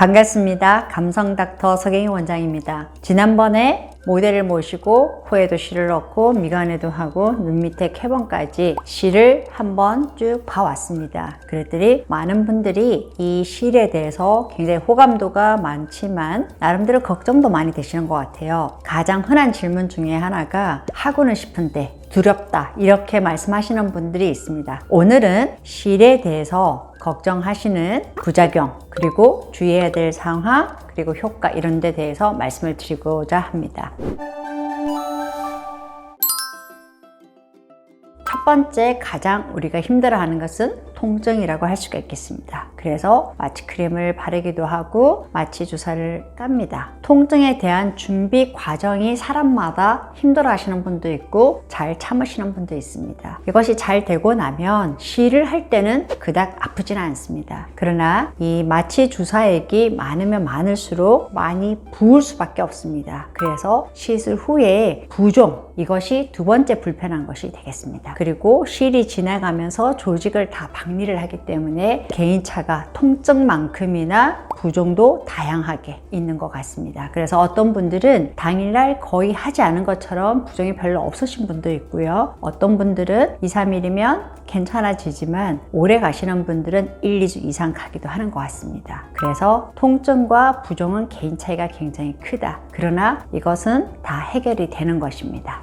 반갑습니다. 감성 닥터 서경희 원장입니다. 지난번에 모델을 모시고 코에도 실을 넣고 미간에도 하고 눈 밑에 캐번까지 실을 한번 쭉 봐왔습니다. 그랬더니 많은 분들이 이 실에 대해서 굉장히 호감도가 많지만 나름대로 걱정도 많이 되시는 것 같아요. 가장 흔한 질문 중에 하나가 하고는 싶은데 두렵다 이렇게 말씀하시는 분들이 있습니다. 오늘은 실에 대해서 걱정하시는 부작용 그리고 주의해야 될 상황 그리고 효과 이런 데 대해서 말씀을 드리고자 합니다. 첫 번째 가장 우리가 힘들어하는 것은 통증이라고 할 수가 있겠습니다. 그래서 마취 크림을 바르기도 하고 마취 주사를 깝니다. 통증에 대한 준비 과정이 사람마다 힘들어 하시는 분도 있고 잘 참으시는 분도 있습니다. 이것이 잘 되고 나면 실을 할 때는 그닥 아프지는 않습니다. 그러나 이 마취 주사액이 많으면 많을수록 많이 부을 수밖에 없습니다. 그래서 시술 후에 부종 이것이 두 번째 불편한 것이 되겠습니다. 그리고 실이 지나가면서 조직을 다 박리를 하기 때문에 개인차가 통증만큼이나 부종도 다양하게 있는 것 같습니다. 그래서 어떤 분들은 당일날 거의 하지 않은 것처럼 부종이 별로 없으신 분도 있고요. 어떤 분들은 2, 3일이면 괜찮아지지만 오래 가시는 분들은 1, 2주 이상 가기도 하는 것 같습니다. 그래서 통증과 부종은 개인 차이가 굉장히 크다. 그러나 이것은 다 해결이 되는 것입니다.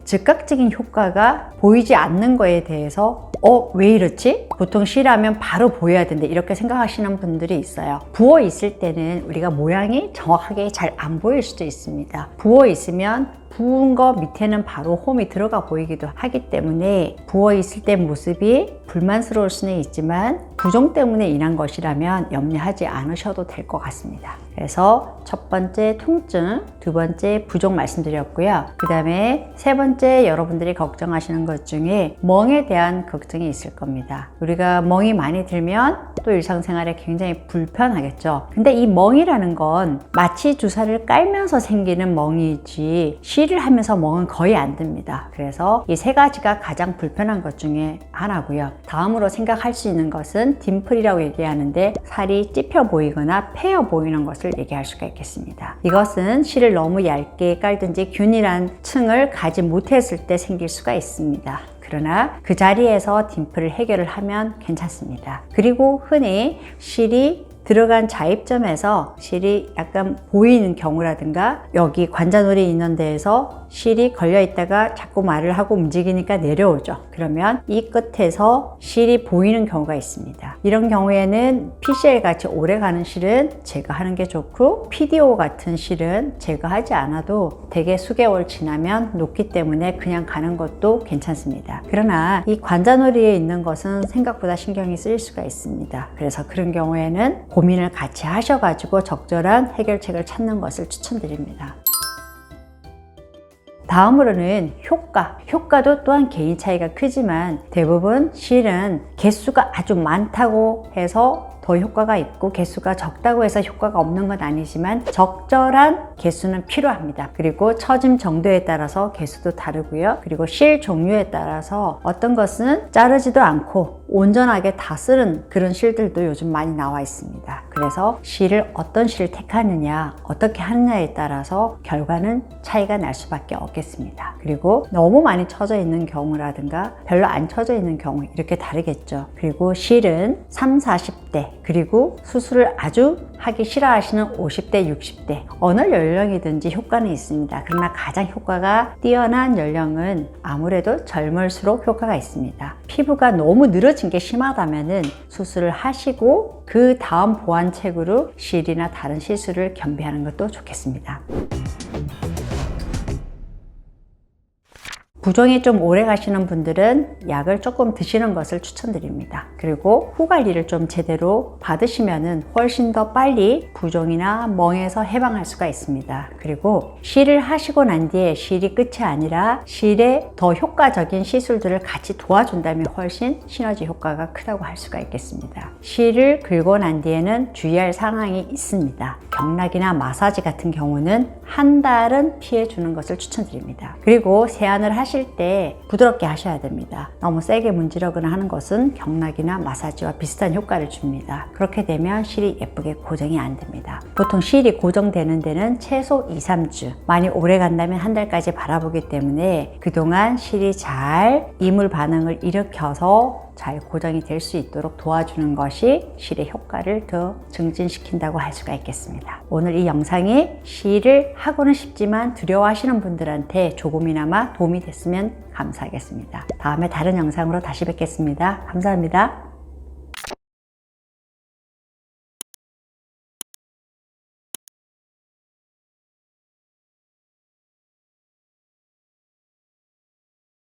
즉각적인 효과가 보이지 않는 거에 대해서 왜 이렇지? 보통 실하면 바로 보여야 된다 이렇게 생각하시는 분들이 있어요. 부어 있을 때는 우리가 모양이 정확하게 잘 안 보일 수도 있습니다. 부어 있으면 부은 거 밑에는 바로 홈이 들어가 보이기도 하기 때문에 부어 있을 때 모습이 불만스러울 수는 있지만 부종 때문에 인한 것이라면 염려하지 않으셔도 될 것 같습니다. 그래서 첫 번째 통증, 두 번째 부종 말씀드렸고요. 그 다음에 세 번째 여러분들이 걱정하시는 것 중에 멍에 대한 걱정이 있을 겁니다. 우리가 멍이 많이 들면 또 일상생활에 굉장히 불편하겠죠. 근데 이 멍이라는 건 마취 주사를 깔면서 생기는 멍이지 실을 하면서 멍은 거의 안 듭니다. 그래서 이 세 가지가 가장 불편한 것 중에 하나고요. 다음으로 생각할 수 있는 것은 딤플이라고 얘기하는데 살이 찝혀 보이거나 패여 보이는 것을 얘기할 수가 있겠습니다. 이것은 실을 너무 얇게 깔든지 균일한 층을 가지 못했을 때 생길 수가 있습니다. 그러나 그 자리에서 딤플을 해결을 하면 괜찮습니다. 그리고 흔히 실이 들어간 자입점에서 실이 약간 보이는 경우라든가 여기 관자놀이 있는 데에서 실이 걸려 있다가 자꾸 말을 하고 움직이니까 내려오죠. 그러면 이 끝에서 실이 보이는 경우가 있습니다. 이런 경우에는 PCL 같이 오래 가는 실은 제거하는 게 좋고 PDO 같은 실은 제거하지 않아도 대개 수개월 지나면 녹기 때문에 그냥 가는 것도 괜찮습니다. 그러나 이 관자놀이에 있는 것은 생각보다 신경이 쓰일 수가 있습니다. 그래서 그런 경우에는 고민을 같이 하셔가지고 적절한 해결책을 찾는 것을 추천드립니다. 다음으로는 효과도 또한 개인 차이가 크지만 대부분 실은 개수가 아주 많다고 해서 더 효과가 있고 개수가 적다고 해서 효과가 없는 건 아니지만 적절한 개수는 필요합니다. 그리고 처짐 정도에 따라서 개수도 다르고요. 그리고 실 종류에 따라서 어떤 것은 자르지도 않고 온전하게 다 쓰는 그런 실들도 요즘 많이 나와 있습니다. 그래서 실을 어떤 실을 택하느냐 어떻게 하느냐에 따라서 결과는 차이가 날 수밖에 없겠습니다. 그리고 너무 많이 쳐져 있는 경우라든가 별로 안 쳐져 있는 경우 이렇게 다르겠죠. 그리고 실은 30, 40대 그리고 수술을 아주 하기 싫어하시는 50대, 60대 어느 연령이든지 효과는 있습니다. 그러나 가장 효과가 뛰어난 연령은 아무래도 젊을수록 효과가 있습니다. 피부가 너무 늘어진 게 심하다면은 수술을 하시고 그 다음 보완책으로 실이나 다른 시술을 겸비하는 것도 좋겠습니다. 부종이 좀 오래 가시는 분들은 약을 조금 드시는 것을 추천드립니다. 그리고 후 관리를 좀 제대로 받으시면은 훨씬 더 빨리 부종이나 멍에서 해방할 수가 있습니다. 그리고 실을 하시고 난 뒤에 실이 끝이 아니라 실에 더 효과적인 시술들을 같이 도와준다면 훨씬 시너지 효과가 크다고 할 수가 있겠습니다. 실을 긁고 난 뒤에는 주의할 상황이 있습니다. 경락이나 마사지 같은 경우는 한 달은 피해 주는 것을 추천드립니다. 그리고 세안을 하시 하실 때 부드럽게 하셔야 됩니다. 너무 세게 문지르거나 하는 것은 경락이나 마사지와 비슷한 효과를 줍니다. 그렇게 되면 실이 예쁘게 고정이 안 됩니다. 보통 실이 고정되는 데는 최소 2, 3주, 많이 오래 간다면 한 달까지 바라보기 때문에 그동안 실이 잘 이물 반응을 일으켜서 잘 고정이 될 수 있도록 도와주는 것이 실의 효과를 더 증진시킨다고 할 수가 있겠습니다. 오늘 이 영상이 실을 하고는 싶지만 두려워하시는 분들한테 조금이나마 도움이 됐으면 감사하겠습니다. 다음에 다른 영상으로 다시 뵙겠습니다. 감사합니다.